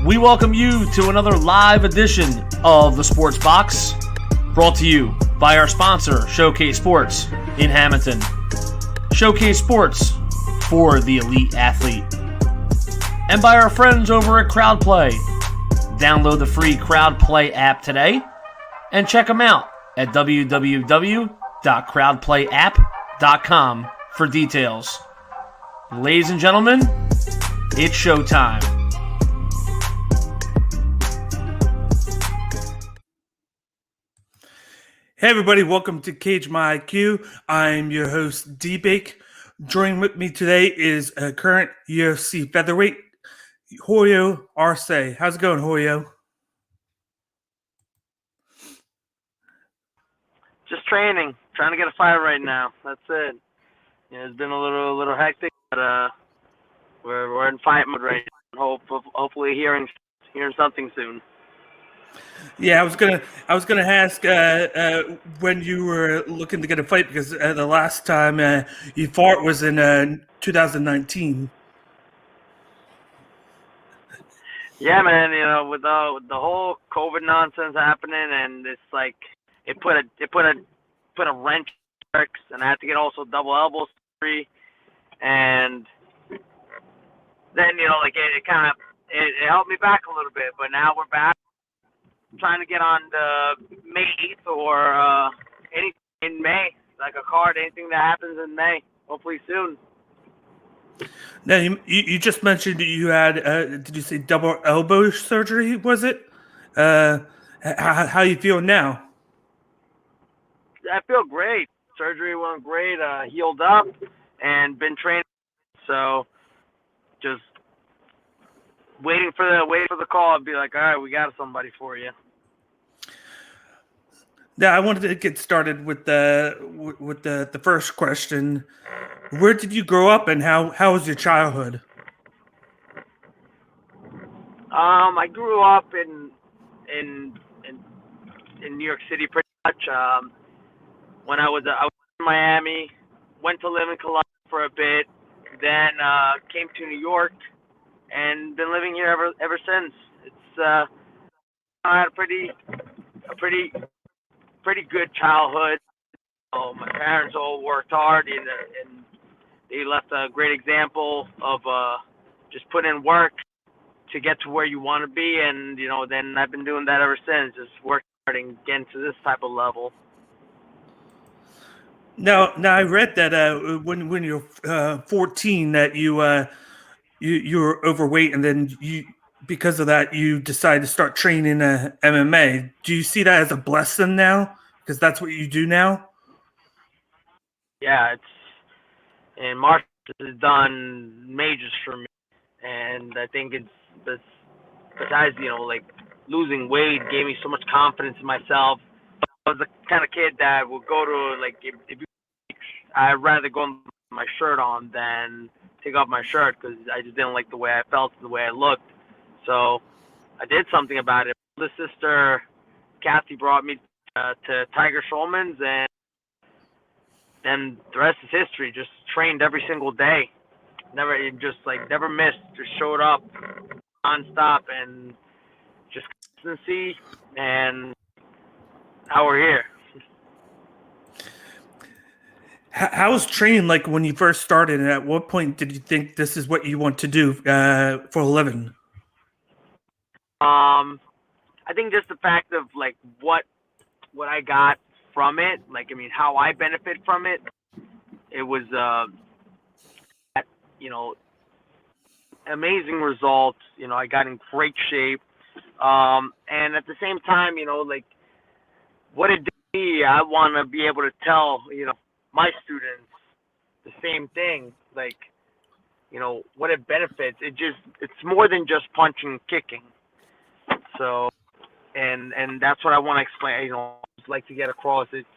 We welcome you to another live edition of the Sports Box, brought to you by our sponsor, Showcase Sports in Hamilton. Showcase Sports for the elite athlete. And by our friends over at CrowdPlay. Download the free CrowdPlay app today and check them out at www.crowdplayapp.com for details. Ladies and gentlemen, it's showtime. Hey everybody, welcome to Cage My IQ. I'm your host, D-Bake. Joining with me today is current UFC featherweight, Julio Arce. How's it going, Julio? Just training, trying to get a fight right now. That's it. Yeah, it's been a little hectic, but we're in fight mode right now. Hopefully hearing something soon. Yeah, I was gonna ask when you were looking to get a fight, because the last time you fought was in 2019. Yeah, man. You know, with the whole COVID nonsense happening, and it's like it put a wrench in the works, and I had to get also double elbow surgery, and then like it kind of helped me back a little bit, but now we're back. Trying to get on the May 8th or anything in May, like a card, anything that happens in May, hopefully soon. Now, you just mentioned you had, did you say double elbow surgery, was it? How you feel now? I feel great. Surgery went great, healed up, and been training. So just waiting for the call and be like, all right, we got somebody for you. Now, I wanted to get started with the first question. Where did you grow up, and how was your childhood? I grew up in New York City pretty much. When I was in Miami, went to live in Columbia for a bit, then came to New York, and been living here ever since. It's I had a pretty good childhood. My parents all worked hard, and they left a great example of just put in work to get to where you want to be, and then I've been doing that ever since, just working hard and getting to this type of level. Now I read that when you're 14 that you were overweight, and then because of that you decided to start training MMA. Do you see that as a blessing now, because that's what you do now? Yeah, and martial has done majors for me, and I think it's besides like losing weight gave me so much confidence in myself. I was the kind of kid that would go to if I'd rather go with my shirt on than take off my shirt, because I just didn't like the way I felt, the way I looked. So I did something about it. My sister Kathy brought me to Tiger Schulman's, and then the rest is history. Just trained every single day, never missed. Just showed up nonstop, and just consistency, and now we're here. How was training like when you first started, and at what point did you think this is what you want to do for a living? I think just the fact of what I got from it, how I benefit from it. It was amazing results. I got in great shape, and at the same time, what it did to me, I want to be able to tell my students the same thing. What it benefits. It's more than just punching and kicking. So, and that's what I want to explain. Like to get across. It's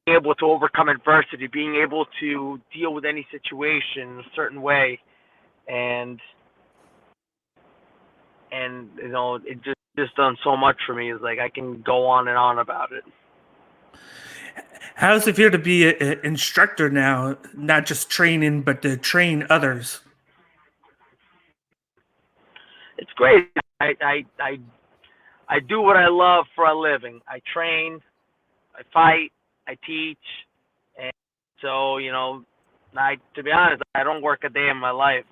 being able to overcome adversity, being able to deal with any situation a certain way, and it just done so much for me. It's like I can go on and on about it. How does it feel to be an instructor now, not just training, but to train others? It's great. I do what I love for a living. I train, I fight, I teach, and so to be honest, I don't work a day in my life.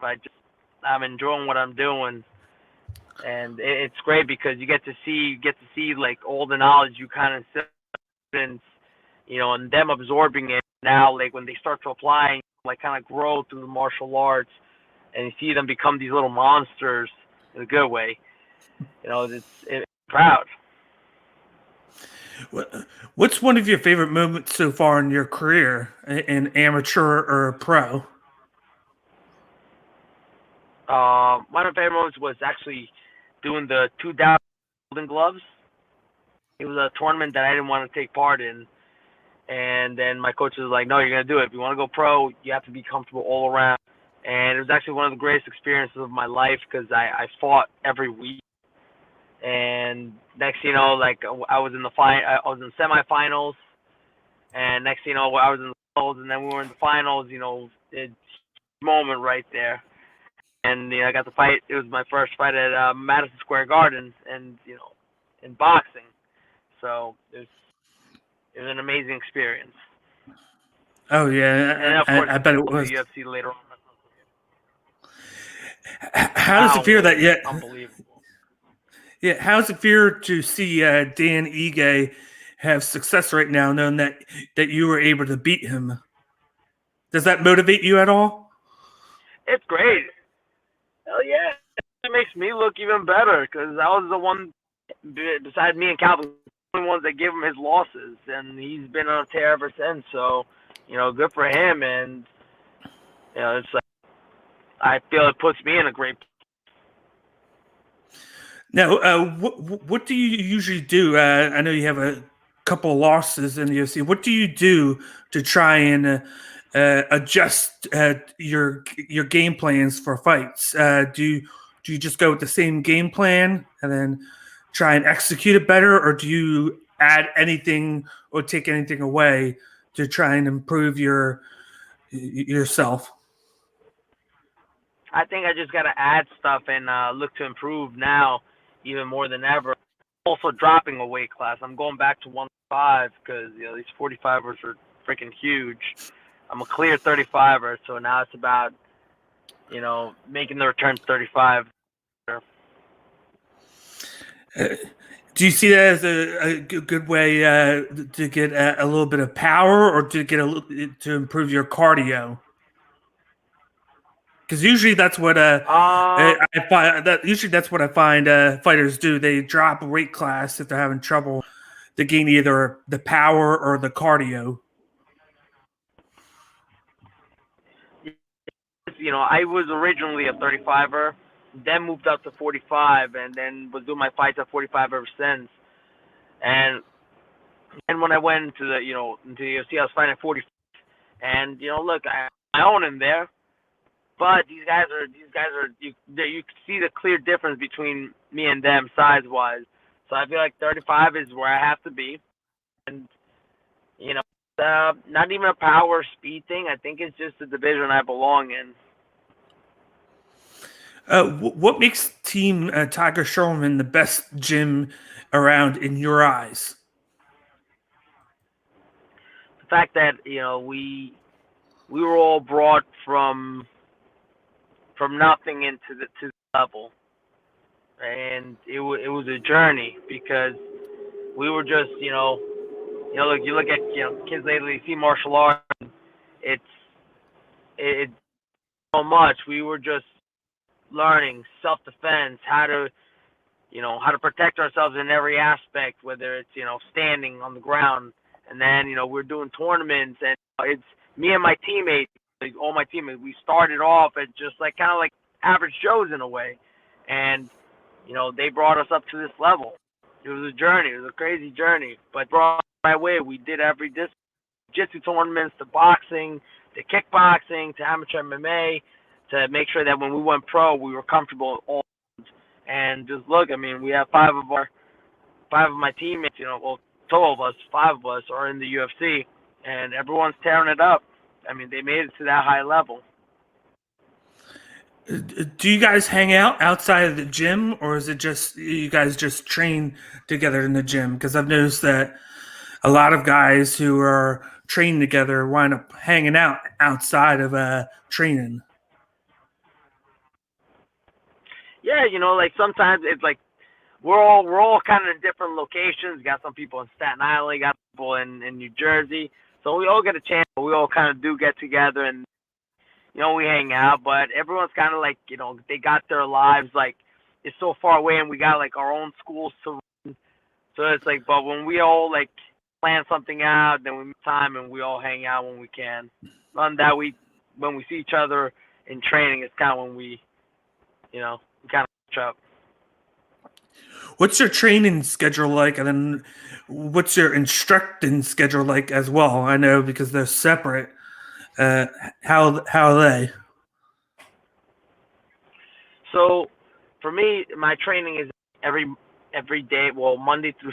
I'm enjoying what I'm doing, and it's great because you get to see like all the knowledge you kind of students, and them absorbing it now. Like when they start to apply, like kind of grow through the martial arts, and you see them become these little monsters in a good way. It's proud. What's one of your favorite moments so far in your career, in amateur or pro? One of my favorite moments was actually doing the 2 down Golden Gloves. It was a tournament that I didn't want to take part in, and then my coach was like, "No, you're gonna do it. If you want to go pro, you have to be comfortable all around." And it was actually one of the greatest experiences of my life because I fought every week. And next, like I was in I was in semifinals, and next, I was in the finals, and then we were in the finals. It's a moment right there. And I got to fight. It was my first fight at Madison Square Garden, and in boxing. So it was an amazing experience. Oh yeah, And of course, I bet it was. The UFC later on. How does it feel that yet? Unbelievable. Yeah, how does it feel to see Dan Ige have success right now, knowing that you were able to beat him? Does that motivate you at all? It's great. Hell yeah! It makes me look even better because I was the one, besides me and Calvin, the only ones that gave him his losses, and he's been on a tear ever since. So, good for him, and it's like I feel it puts me in a great. Now, what do you usually do? I know you have a couple of losses in the UFC. What do you do to try and adjust your game plans for fights? Do you just go with the same game plan and then try and execute it better, or do you add anything or take anything away to try and improve yourself? I think I just got to add stuff and look to improve now even more than ever. Also dropping a weight class. I'm going back to 105 because these 45ers are freaking huge. I'm a clear 35er, so now it's about making the return to 35. Do you see that as a good way to get a little bit of power, or to get to improve your cardio? Because usually that's what I find. Usually that's what I find fighters do. They drop a weight class if they're having trouble to gain either the power or the cardio. I was originally a 35er, then moved up to 45, and then was doing my fights at 45 ever since. And when I went into the into the UFC, I was fighting at 45. And look, I own him there, but these guys are you see the clear difference between me and them size wise. So I feel like 35 is where I have to be, and not even a power speed thing. I think it's just the division I belong in. What makes Team Tiger Sherman the best gym around in your eyes? The fact that we were all brought from nothing into to the level, and it was a journey because we were just look, you look at kids lately, you see martial arts, it's so much. We were just learning self-defense, how to protect ourselves in every aspect, whether it's standing on the ground, and then we're doing tournaments, and it's me and my teammates, like all my teammates. We started off at just like kind of like average Joes in a way, and they brought us up to this level. It was a journey. It was a crazy journey, but brought us my way. We did every jiu-jitsu tournaments, to boxing, to kickboxing, to amateur MMA, to make sure that when we went pro, we were comfortable at all. And just look, I mean, we have five of my teammates, well, total of us, 5 of us are in the UFC, and everyone's tearing it up. I mean, they made it to that high level. Do you guys hang out outside of the gym, or is it just you guys just train together in the gym? Because I've noticed that a lot of guys who are training together wind up hanging out outside of training. Yeah, like sometimes it's like we're all kind of in different locations. You got some people in Staten Island, you got people in New Jersey. So we all get a chance. We all kind of do get together and we hang out. But everyone's kind of like they got their lives like it's so far away, and we got like our own schools to run. So it's like, but when we all like plan something out, then we make time and we all hang out when we can. On that when we see each other in training, it's kind of when we kind of catch up. What's your training schedule like, and then what's your instructing schedule like as well? I know because they're separate. How are they? So for me, my training is every day. Well, Monday through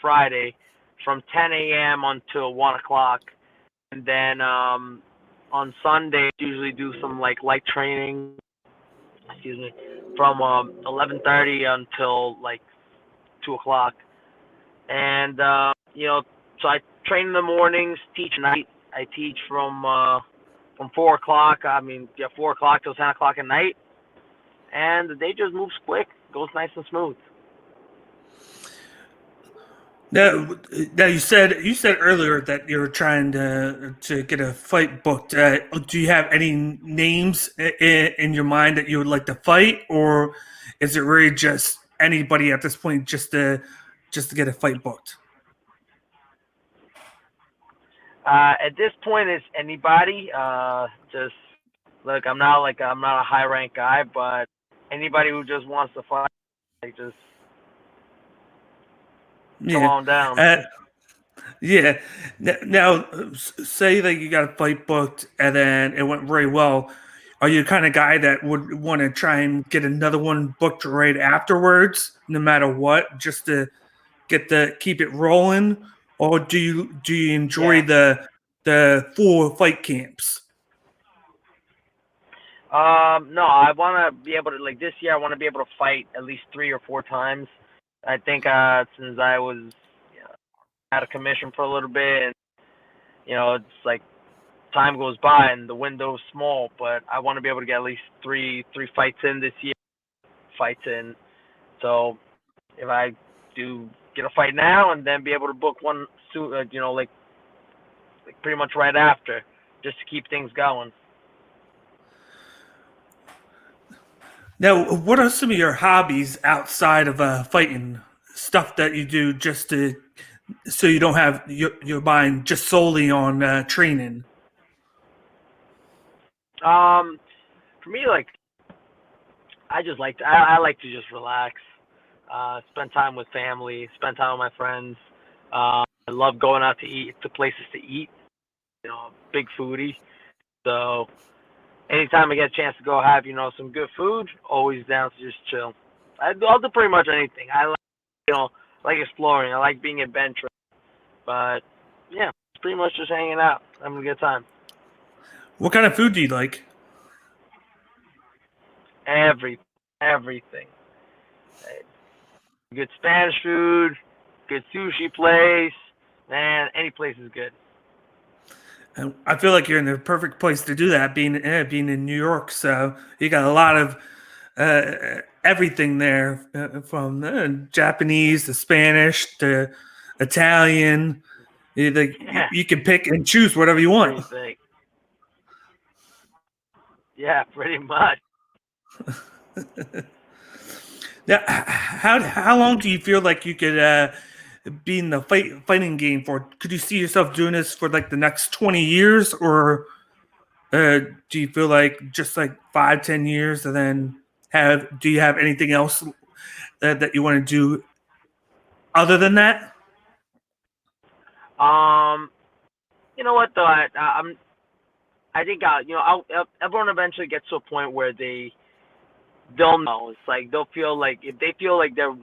Friday, from 10 a.m. until 1 o'clock, and then on Sunday usually do some like light training. Excuse me, from 11:30 until like 2 o'clock, and so I train in the mornings, teach at night. I teach from 4 o'clock. 4 o'clock till 10 o'clock at night, and the day just moves quick, goes nice and smooth. Now you said earlier that you were trying to get a fight booked. Do you have any names in your mind that you would like to fight, or is it really just anybody at this point just to get a fight booked? At this point, it's anybody. Just look, I'm not a high rank guy, but anybody who just wants to fight, like just come Yeah. on down. Yeah. Now, say that you got a fight booked and then it went very well. Are you the kind of guy that would want to try and get another one booked right afterwards, no matter what, just to keep it rolling, or do you enjoy Yeah. the full fight camps? No, I want to be able to like this year. I want to be able to fight at least 3 or 4 times. I think since I was out of commission for a little bit, and it's like time goes by and the window's small, but I want to be able to get at least three fights in this year. Fights in. So if I do get a fight now and then be able to book one soon, like pretty much right after, just to keep things going. Now, what are some of your hobbies outside of fighting? Stuff that you do just to so you don't have your mind just solely on training. Um, for me, like I like to just relax, spend time with family, spend time with my friends. I love going out to places to eat. Big foodie. So anytime I get a chance to go have some good food, always down to just chill. I'll do pretty much anything. I like like exploring. I like being adventurous. But yeah, it's pretty much just hanging out, having a good time. What kind of food do you like? Everything. Good Spanish food, good sushi place. Man, any place is good. And I feel like you're in the perfect place to do that, being in New York. So you got a lot of everything there, from Japanese to Spanish to Italian. Yeah, You can pick and choose whatever you want. everything. Yeah, pretty much. Now, how long do you feel like you could be in the fighting game for? Could you see yourself doing this for like the next 20 years, or do you feel like just like 5, 10 years, and then do you have anything else that you want to do other than that? Um, you know what though? I think everyone eventually gets to a point where they'll know. It's like they'll feel like if they feel like they're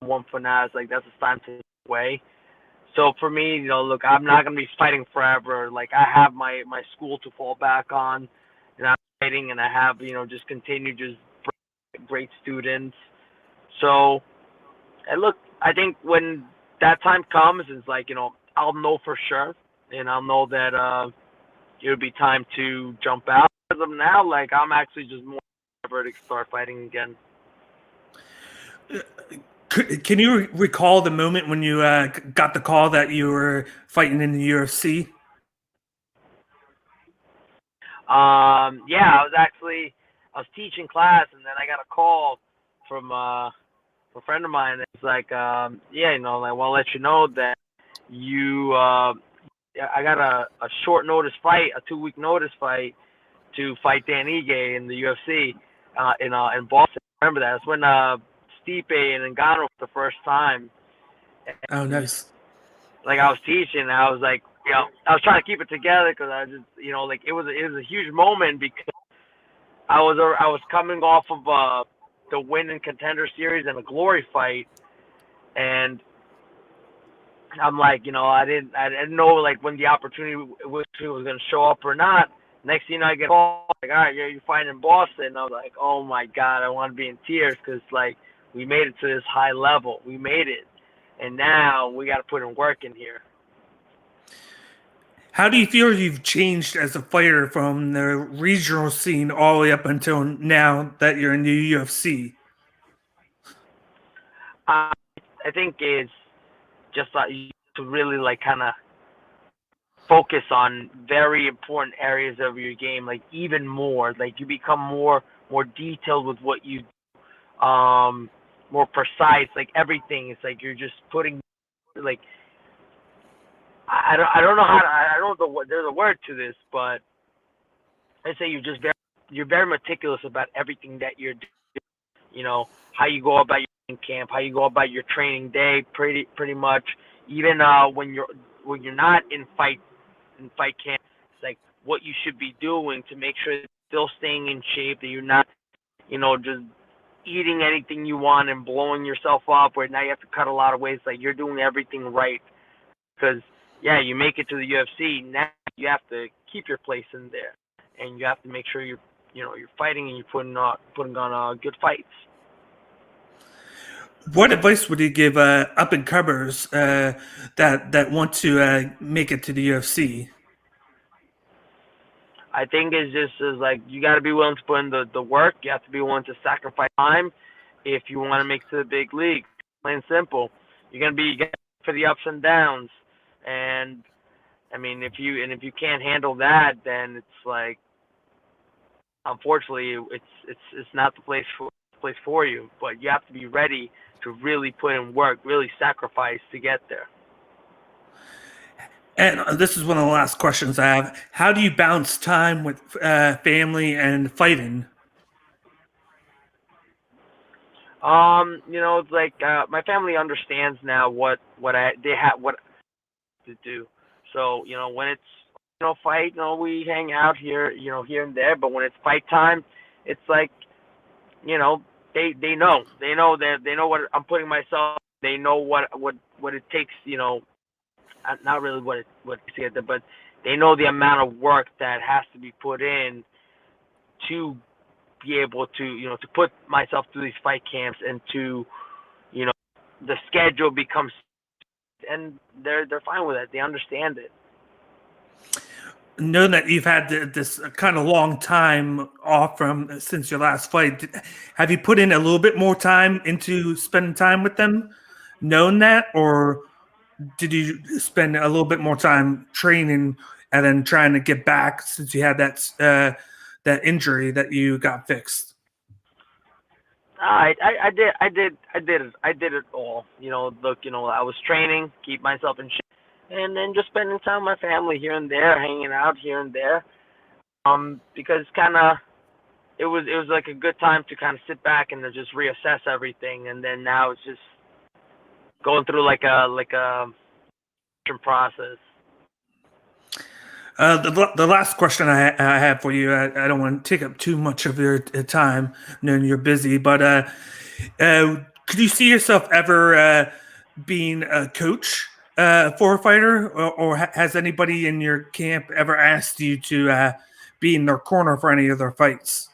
one for now, it's like that's a time to take away. So for me, look, I'm not gonna be fighting forever. Like I have my school to fall back on, and I'm fighting, and I have just continued just great students. So, and look, I think when that time comes, it's like I'll know for sure, and I'll know that it'll be time to jump out. As of now, like I'm actually just more ready to start fighting again. Can you recall the moment when you got the call that you were fighting in the UFC? Yeah, I was teaching class, and then I got a call from a friend of mine. It's like, yeah, like, I want to let you know that I got a short notice fight, a 2-week notice fight to fight Dan Ige in the UFC in Boston. I remember that. That's when Stipe and Ngannou for the first time. Oh, nice. Like I was teaching, I was like, I was trying to keep it together because I just, like it was a huge moment because I was coming off of the Win and Contender Series and a Glory fight, and I'm like, I didn't know like when the opportunity was going to show up or not. Next thing you know, I get a call like, all right, you're fighting in Boston. I was like, oh my God, I want to be in tears because like we made it to this high level, we made it, and now we got to put in work in here. How do you feel you've changed as a fighter from the regional scene all the way up until now that you're in the UFC? I think it's just to really like kind of focus on very important areas of your game, like even more. Like you become more detailed with what you do, more precise. Like everything, it's like you're just putting like I don't know how to, I don't know there's a word to this, but I say you're very meticulous about everything that you're doing. How you go about your camp, how you go about your training day, pretty much. Even when you're not in fight camp, it's like what you should be doing to make sure you're still staying in shape, that you're not just eating anything you want and blowing yourself up where now you have to cut a lot of weight. It's like you're doing everything right because yeah, you make it to the UFC, now you have to keep your place in there, and you have to make sure you're fighting and you're putting on good fights. What advice would you give up and comers that want to make it to the UFC? I think it's just is like you got to be willing to put in the work. You have to be willing to sacrifice time if you want to make it to the big league. Plain and simple. You're gonna be for the ups and downs, and I mean if you can't handle that, then it's like unfortunately it's not the place for you. But you have to be ready to really put in work, really sacrifice to get there. And this is one of the last questions I have. How do you balance time with family and fighting? It's like my family understands now what to do. So when it's fight, we hang out here, here and there. But when it's fight time, it's like they know that they know what I'm putting myself. They know what it takes. Not really what to get there, but they know the amount of work that has to be put in to be able to to put myself through these fight camps and to the schedule becomes, and they're fine with it. They understand it. Knowing that you've had this kind of long time off from since your last fight, have you put in a little bit more time into spending time with them, knowing that, or did you spend a little bit more time training and then trying to get back since you had that injury that you got fixed? I did it all. Look, I was training, keep myself in shape, and then just spending time with my family here and there, hanging out here and there. Because it was like a good time to kind of sit back and just reassess everything, and then now it's just going through like a process. The last question I have for you, I don't want to take up too much of your time, knowing you're busy, but could you see yourself ever being a coach for a fighter, or has anybody in your camp ever asked you to be in their corner for any of their fights?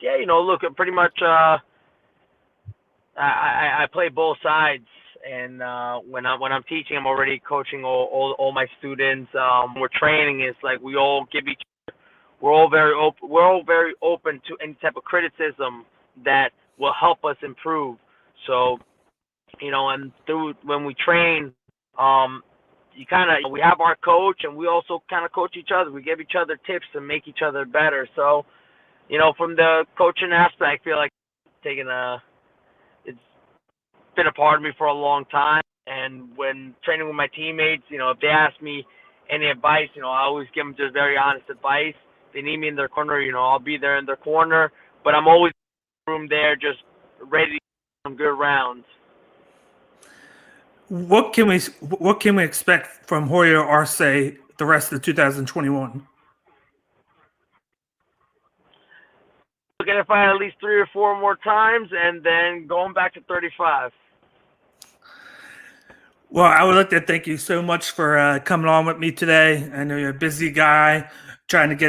Yeah, look, pretty much I play both sides, and when I'm teaching, I'm already coaching all my students. We're training. It's like we all give each. We're all very open. We're all very open to any type of criticism that will help us improve. So, and through when we train, you kind of we have our coach, and we also kind of coach each other. We give each other tips to make each other better. So, from the coaching aspect, I feel like it's been a part of me for a long time. And when training with my teammates, if they ask me any advice, I always give them just very honest advice. If they need me in their corner, I'll be there in their corner. But I'm always in the room there, just ready to get some good rounds. What can we expect from Julio Arce the rest of 2021? Looking to fight at least 3 or 4 more times, and then going back to 35. Well, I would like to thank you so much for coming on with me today. I know you're a busy guy trying to get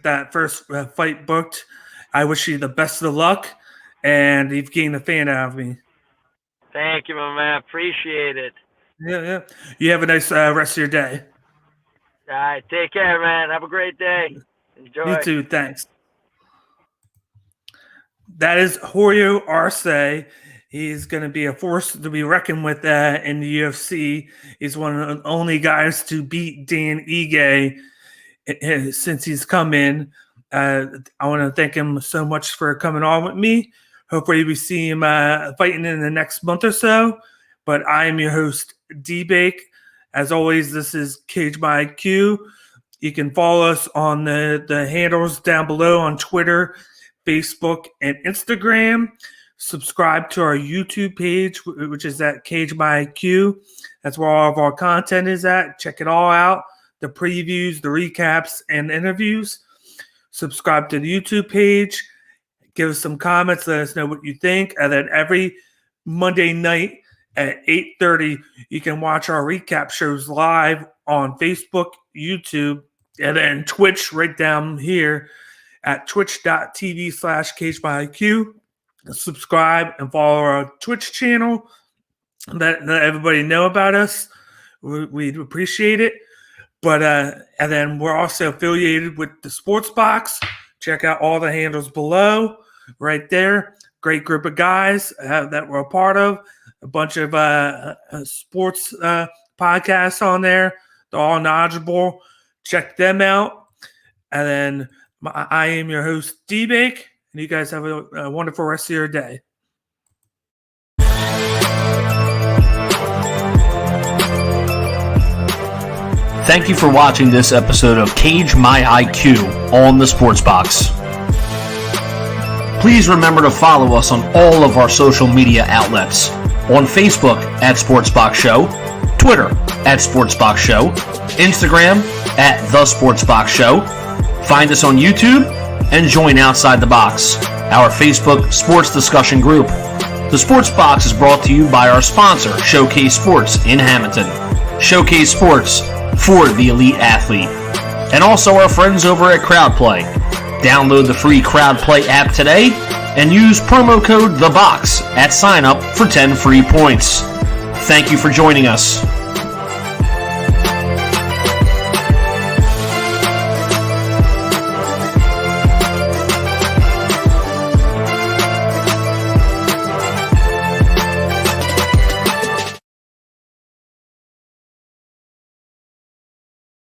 that first fight booked. I wish you the best of luck, and you've gained a fan out of me. Thank you, my man. Appreciate it. Yeah. You have a nice rest of your day. All right. Take care, man. Have a great day. Enjoy. You too. Thanks. That is Julio Arce. He's going to be a force to be reckoned with in the UFC. He's one of the only guys to beat Dan Ige since he's come in. I want to thank him so much for coming on with me. Hopefully we see him fighting in the next month or so. But I am your host, D-Bake. As always, this is Cage by IQ. You can follow us on the handles down below on Twitter, Facebook, and Instagram. Subscribe to our YouTube page, which is at Cage by IQ. That's where all of our content is at. Check it all out. The previews, the recaps, and interviews. Subscribe to the YouTube page. Give us some comments. Let us know what you think. And then every Monday night at 8:30, you can watch our recap shows live on Facebook, YouTube, and then Twitch right down here at twitch.tv/CageByIQ. Subscribe and follow our Twitch channel. Let everybody know about us. We'd appreciate it. But and then we're also affiliated with the Sports Box. Check out all the handles below, right there. Great group of guys that we're a part of. A bunch of sports podcasts on there. They're all knowledgeable. Check them out. And then I am your host, D-Bake. And you guys have a wonderful rest of your day. Thank you for watching this episode of Cage My IQ on the Sports Box. Please remember to follow us on all of our social media outlets. On Facebook at Sportsbox Show, Twitter at Sportsbox Show, Instagram at The Sportsbox Show. Find us on YouTube and join Outside the Box, our Facebook sports discussion group. The Sports Box is brought to you by our sponsor, Showcase Sports in Hamilton. Showcase Sports for the elite athlete. And also our friends over at CrowdPlay. Download the free CrowdPlay app today and use promo code THEBOX at sign up for 10 free points. Thank you for joining us.